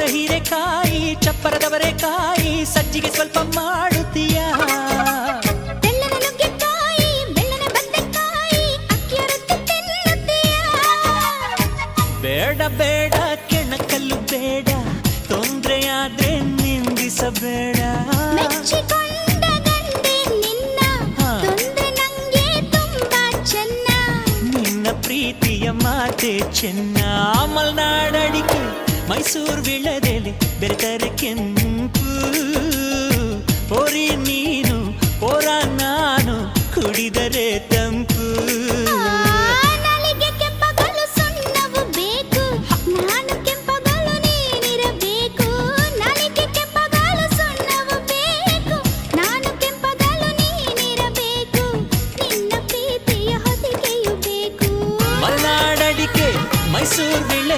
ಹೀರೆಕಾಯಿ ಚಪ್ಪರದವರೆಕಾಯಿ ಸಜ್ಜಿಗೆ ಸ್ವಲ್ಪ ಮಾಡುತ್ತೀಯ ಬೇಡ ಬೇಡ ಕೆಣಕಲ್ಲು ಬೇಡ ತೊಂದ್ರೆಯಾದ್ರೆ ನಿಂದಿಸಬೇಡ ನಿನ್ನ ಪ್ರೀತಿಯ ಮಾತೆ ಚೆನ್ನ ಮಲ್ನಾಡಡಿಕೆ ಮೈಸೂರು ವಿಳದೆಲೆ ಬೆರೆತರೆ ಕೆಂಪು ಪೋರಿ